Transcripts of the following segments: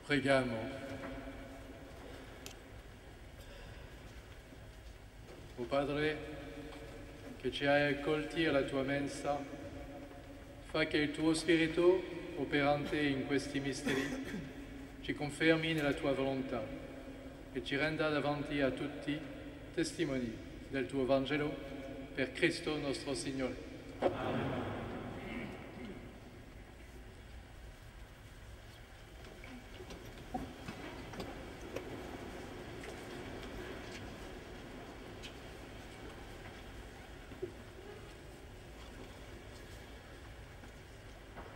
Preghiamo. O Padre, che ci hai accolti alla tua mensa, fa che il tuo Spirito, operante in questi misteri, ci confermi nella tua volontà e ci renda davanti a tutti testimoni del tuo Vangelo per Cristo nostro Signore. Amen.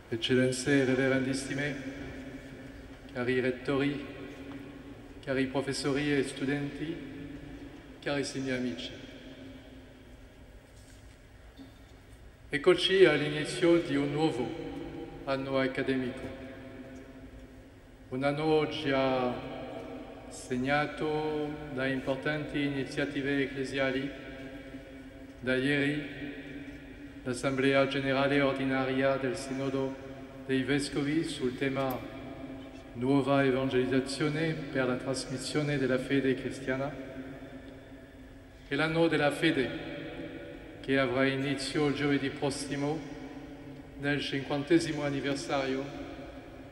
Eccellenze reverendissime, cari rettori, cari professori e studenti, carissimi amici. Eccoci all'inizio di un nuovo anno accademico, un anno già segnato da importanti iniziative ecclesiali. Da ieri l'Assemblea Generale Ordinaria del Sinodo dei Vescovi sul tema Nuova evangelizzazione per la trasmissione della fede cristiana e l'anno della fede che avrà inizio giovedì prossimo nel 50° anniversario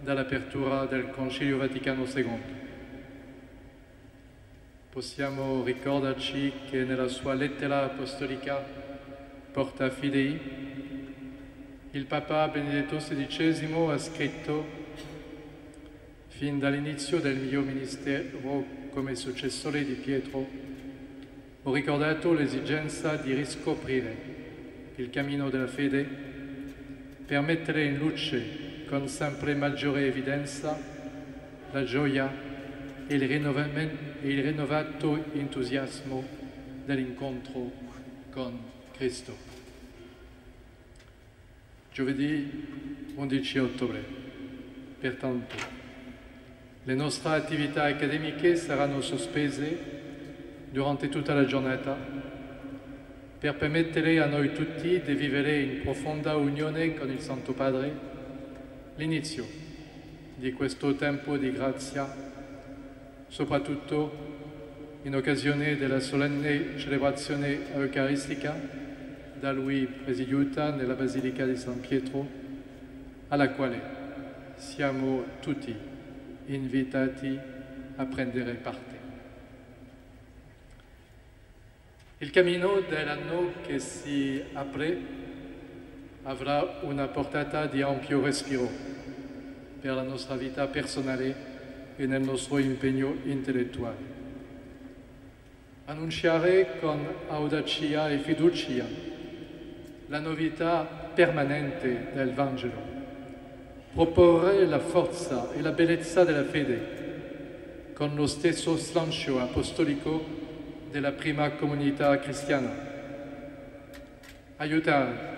dall'apertura del Concilio Vaticano II. Possiamo ricordarci che nella sua lettera apostolica Porta Fidei, il Papa Benedetto XVI ha scritto: fin dall'inizio del mio ministero come successore di Pietro, ho ricordato l'esigenza di riscoprire il cammino della fede per mettere in luce con sempre maggiore evidenza la gioia e il rinnovato entusiasmo dell'incontro con Cristo. Giovedì 11 ottobre. Pertanto, le nostre attività accademiche saranno sospese durante tutta la giornata per permettere a noi tutti di vivere in profonda unione con il Santo Padre l'inizio di questo tempo di grazia, soprattutto in occasione della solenne celebrazione eucaristica da lui presieduta nella Basilica di San Pietro, alla quale siamo tutti invitati a prendere parte. Il cammino dell'anno che si apre avrà una portata di ampio respiro per la nostra vita personale e nel nostro impegno intellettuale. Annunciare con audacia e fiducia la novità permanente del Vangelo, proporre la forza e la bellezza della fede con lo stesso slancio apostolico della prima comunità cristiana, aiutare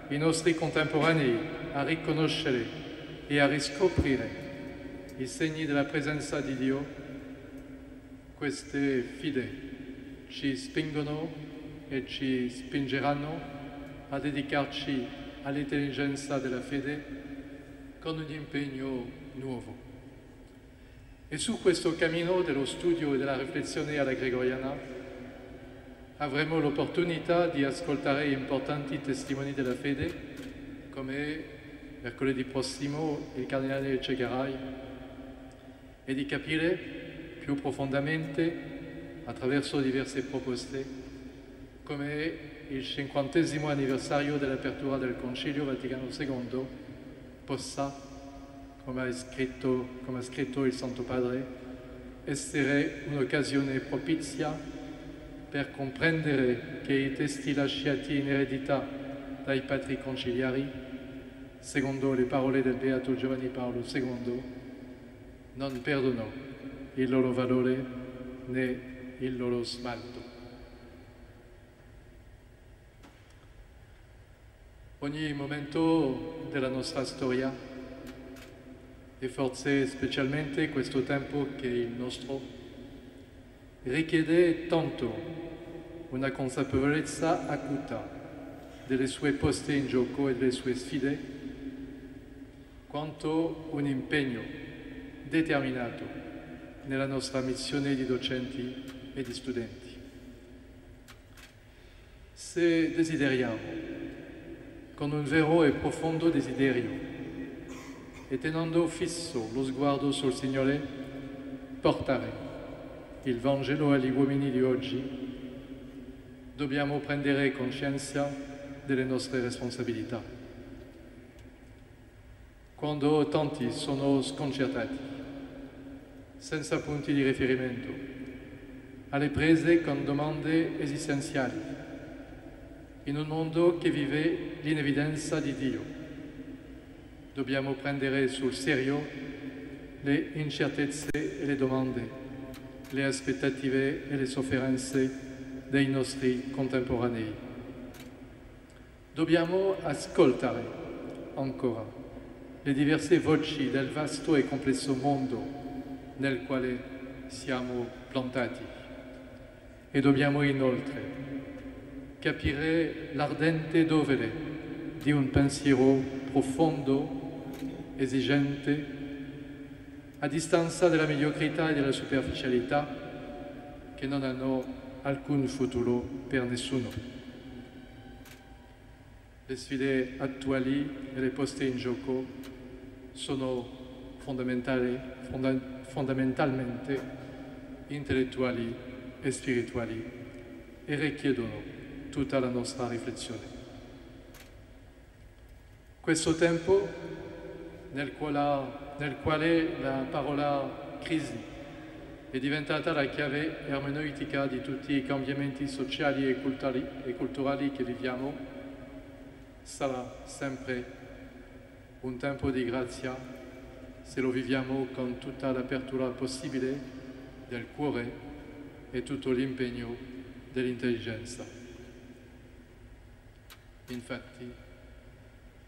i nostri contemporanei a riconoscere e a riscoprire i segni della presenza di Dio. Queste fide ci spingono e ci spingeranno a dedicarci all'intelligenza della fede con un impegno nuovo. E su questo cammino dello studio e della riflessione alla gregoriana avremo l'opportunità di ascoltare importanti testimoni della fede, come mercoledì prossimo il Cardinale Etchegaray, e di capire più profondamente, attraverso diverse proposte, come il 50° anniversario dell'apertura del Concilio Vaticano II possa, come ha scritto il Santo Padre, essere un'occasione propizia per comprendere che i testi lasciati in eredità dai padri conciliari, secondo le parole del Beato Giovanni Paolo II, non perdono il loro valore né il loro smalto. Ogni momento della nostra storia, e forse specialmente questo tempo che è il nostro, richiede tanto una consapevolezza acuta delle sue poste in gioco e delle sue sfide, quanto un impegno determinato nella nostra missione di docenti e di studenti. Se desideriamo, con un vero e profondo desiderio, e tenendo fisso lo sguardo sul Signore, portare il Vangelo agli uomini di oggi, dobbiamo prendere coscienza delle nostre responsabilità. Quando tanti sono sconcertati, senza punti di riferimento, alle prese con domande esistenziali, in un mondo che vive l'inevidenza di Dio, dobbiamo prendere sul serio le incertezze e le domande, le aspettative e le sofferenze dei nostri contemporanei. Dobbiamo ascoltare ancora le diverse voci del vasto e complesso mondo nel quale siamo plantati e dobbiamo inoltre capire l'ardente dovere di un pensiero profondo, esigente, a distanza della mediocrità e della superficialità che non hanno alcun futuro per nessuno. Le sfide attuali e le poste in gioco sono fondamentalmente intellettuali e spirituali e richiedono tutta la nostra riflessione. Questo tempo nel quale la parola crisi è diventata la chiave ermeneutica di tutti i cambiamenti sociali e culturali che viviamo, sarà sempre un tempo di grazia se lo viviamo con tutta l'apertura possibile del cuore e tutto l'impegno dell'intelligenza. Infatti,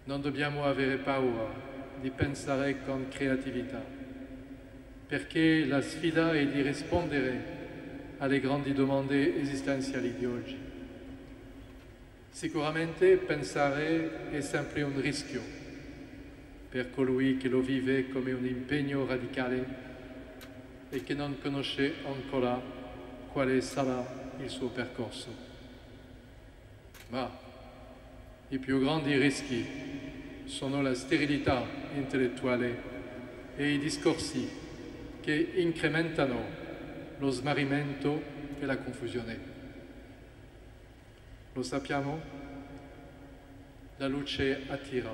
non dobbiamo avere paura di pensare con creatività, perché la sfida è di rispondere alle grandi domande esistenziali di oggi. Sicuramente pensare è sempre un rischio per colui che lo vive come un impegno radicale e che non conosce ancora quale sarà il suo percorso. Ma i più grandi rischi sono la sterilità intellettuale e i discorsi che incrementano lo smarrimento e la confusione. Lo sappiamo? La luce attira,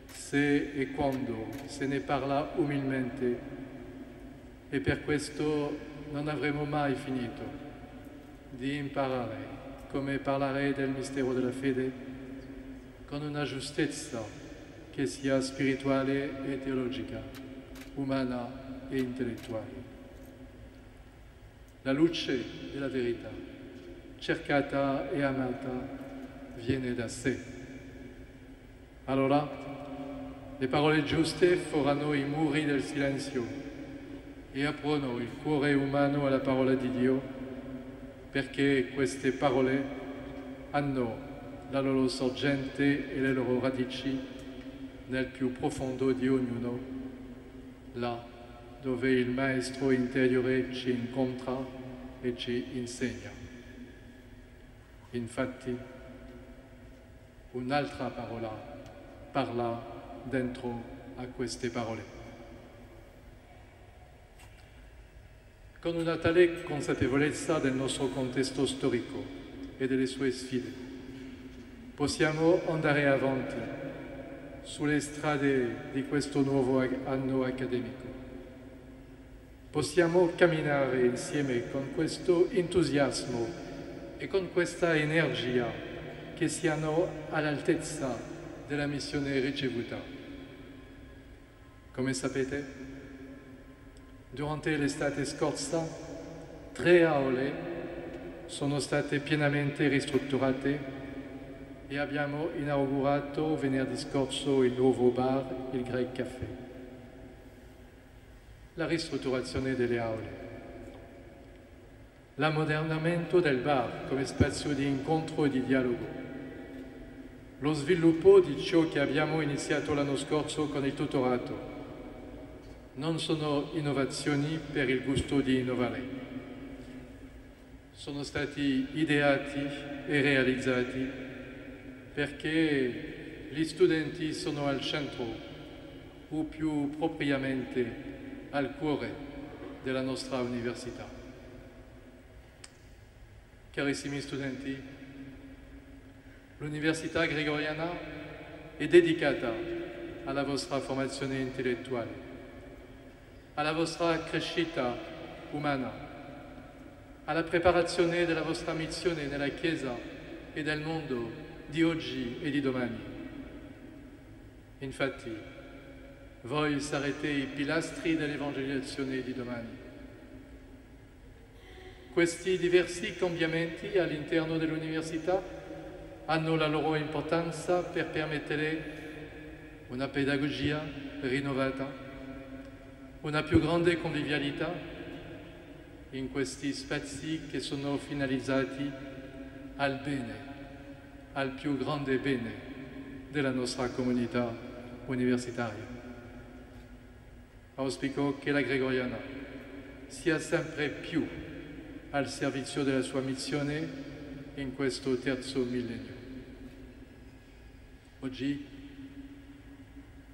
se e quando se ne parla umilmente, e per questo non avremo mai finito di imparare come parlare del mistero della fede con una giustezza che sia spirituale e teologica, umana e intellettuale. La luce della verità, cercata e amata, viene da sé. Allora, le parole giuste forano i muri del silenzio e aprono il cuore umano alla parola di Dio, perché queste parole hanno la loro sorgente e le loro radici nel più profondo di ognuno, là dove il Maestro interiore ci incontra e ci insegna. Infatti, un'altra parola parla dentro a queste parole. Con una tale consapevolezza del nostro contesto storico e delle sue sfide, possiamo andare avanti sulle strade di questo nuovo anno accademico. Possiamo camminare insieme con questo entusiasmo e con questa energia che siano all'altezza della missione ricevuta. Come sapete, durante l'estate scorsa 3 aule sono state pienamente ristrutturate e abbiamo inaugurato venerdì scorso il nuovo bar, il Grec Café. La ristrutturazione delle aule, l'ammodernamento del bar come spazio di incontro e di dialogo, lo sviluppo di ciò che abbiamo iniziato l'anno scorso con il tutorato, non sono innovazioni per il gusto di innovare. Sono stati ideati e realizzati perché gli studenti sono al centro, o più propriamente al cuore della nostra università. Carissimi studenti, l'Università Gregoriana è dedicata alla vostra formazione intellettuale, alla vostra crescita umana, alla preparazione della vostra missione nella Chiesa e nel mondo di oggi e di domani. Infatti, voi sarete i pilastri dell'evangelizzazione di domani. Questi diversi cambiamenti all'interno dell'università hanno la loro importanza per permettere una pedagogia rinnovata, una più grande convivialità in questi spazi che sono finalizzati al bene, al più grande bene della nostra comunità universitaria. Auspico che la Gregoriana sia sempre più al servizio della sua missione in questo terzo millennio. Oggi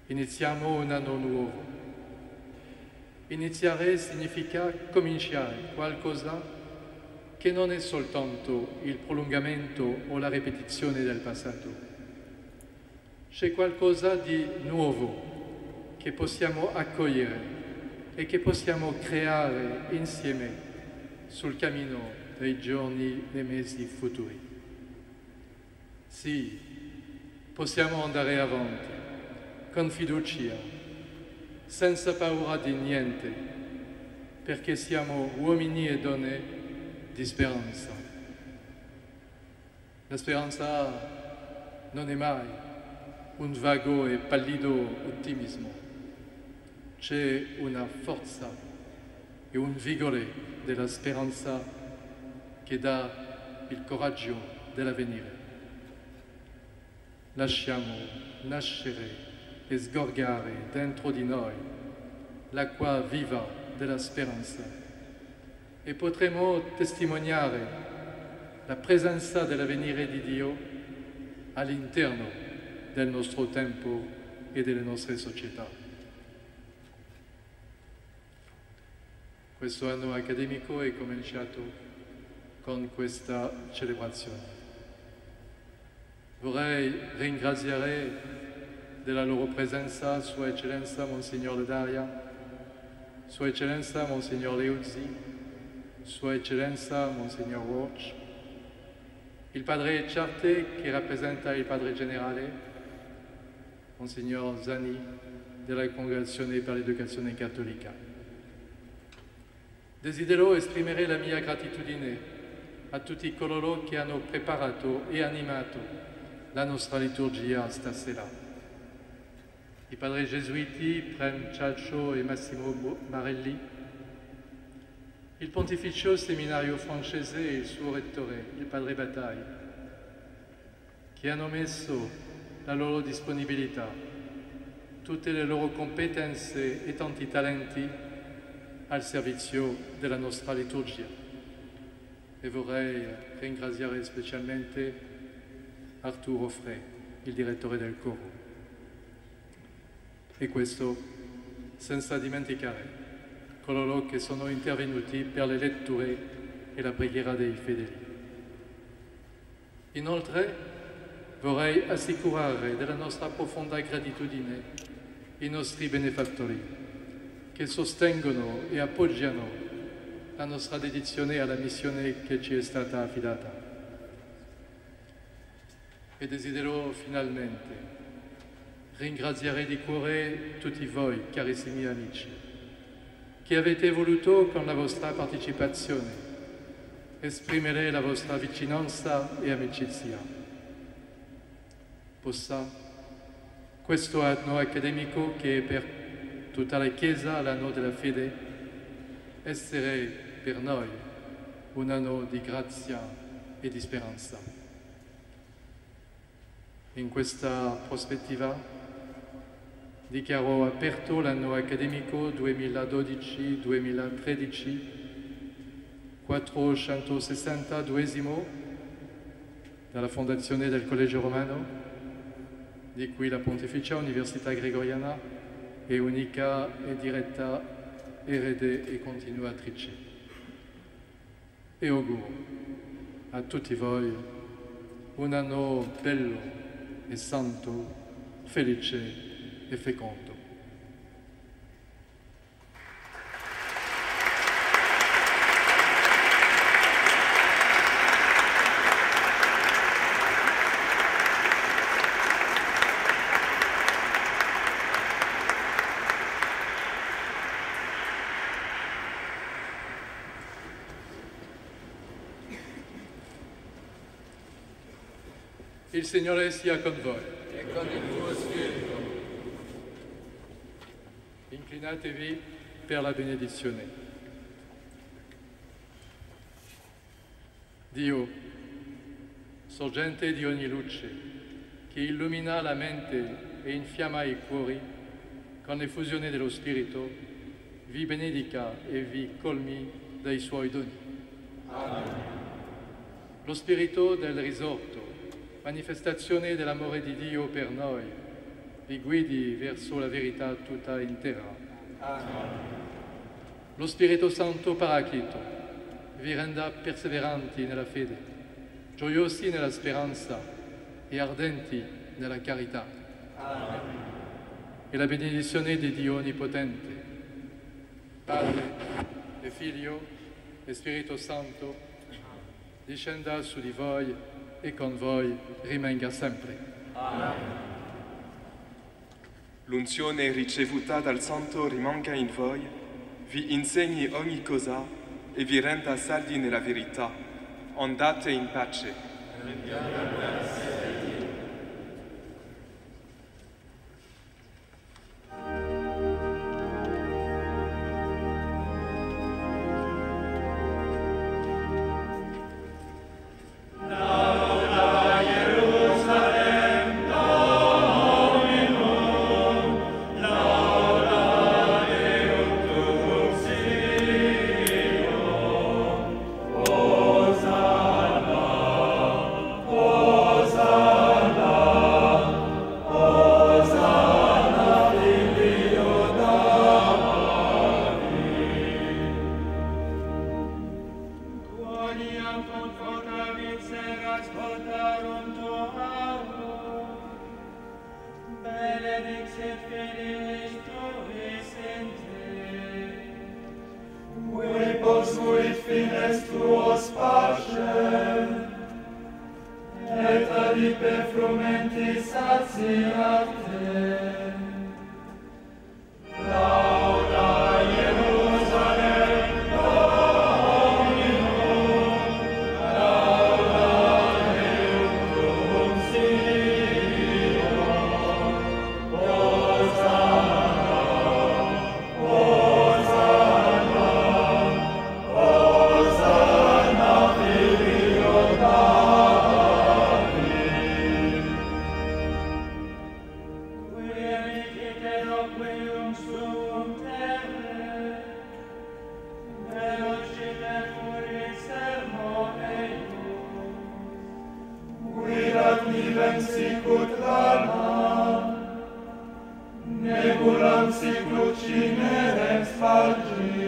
iniziamo un anno nuovo. Iniziare significa cominciare qualcosa che non è soltanto il prolungamento o la ripetizione del passato. C'è qualcosa di nuovo che possiamo accogliere e che possiamo creare insieme sul cammino dei giorni e mesi futuri. Sì, possiamo andare avanti con fiducia, senza paura di niente, perché siamo uomini e donne di speranza. La speranza non è mai un vago e pallido ottimismo. C'è una forza e un vigore della speranza che dà il coraggio dell'avvenire. Lasciamo nascere e sgorgare dentro di noi l'acqua viva della speranza e potremo testimoniare la presenza dell'avvenire di Dio all'interno del nostro tempo e delle nostre società. Questo anno accademico è cominciato con questa celebrazione. Vorrei ringraziare della loro presenza Sua Eccellenza Monsignor Daria, Sua Eccellenza Monsignor Leuzzi, Sua Eccellenza Monsignor Roach, il Padre Ciarte che rappresenta il Padre Generale, Monsignor Zani della Congregazione per l'Educazione Cattolica. Desidero esprimere la mia gratitudine a tutti coloro che hanno preparato e animato la nostra liturgia stasera. I padri gesuiti Prem Ciaccio e Massimo Marelli, il Pontificio Seminario francese e il suo rettore, il padre Bataille, che hanno messo la loro disponibilità, tutte le loro competenze e tanti talenti al servizio della nostra liturgia. E vorrei ringraziare specialmente Arturo Frey, il direttore del coro. E questo senza dimenticare coloro che sono intervenuti per le letture e la preghiera dei fedeli. Inoltre vorrei assicurare della nostra profonda gratitudine i nostri benefattori che sostengono e appoggiano la nostra dedizione alla missione che ci è stata affidata. E desidero finalmente ringraziare di cuore tutti voi, carissimi amici, che avete voluto con la vostra partecipazione esprimere la vostra vicinanza e amicizia. Possa questo anno accademico, che è per tutta la Chiesa l'anno della fede, essere per noi un anno di grazia e di speranza. In questa prospettiva Dichiaro aperto l'anno accademico 2012-2013, 462esimo dalla fondazione del Collegio Romano, di cui la Pontificia Università Gregoriana è unica e diretta erede e continuatrice. E auguro a tutti voi un anno bello e santo, felice e fecondo. Il Signore sia con voi. E con il tuo spirito. Inclinatevi per la benedizione. Dio, sorgente di ogni luce, che illumina la mente e infiamma i cuori con l'effusione dello Spirito, vi benedica e vi colmi dei suoi doni. Amen. Lo Spirito del risorto, manifestazione dell'amore di Dio per noi, vi guidi verso la verità tutta intera. Amen. Lo Spirito Santo Paraclito vi renda perseveranti nella fede, gioiosi nella speranza e ardenti nella carità. Amen. E la benedizione di Dio Onnipotente, Padre e Figlio e Spirito Santo, discenda su di voi e con voi rimanga sempre. Amen. L'unzione ricevuta dal Santo rimanga in voi, vi insegni ogni cosa e vi renda saldi nella verità. Andate in pace. Nebulam sicut cinerem spargi,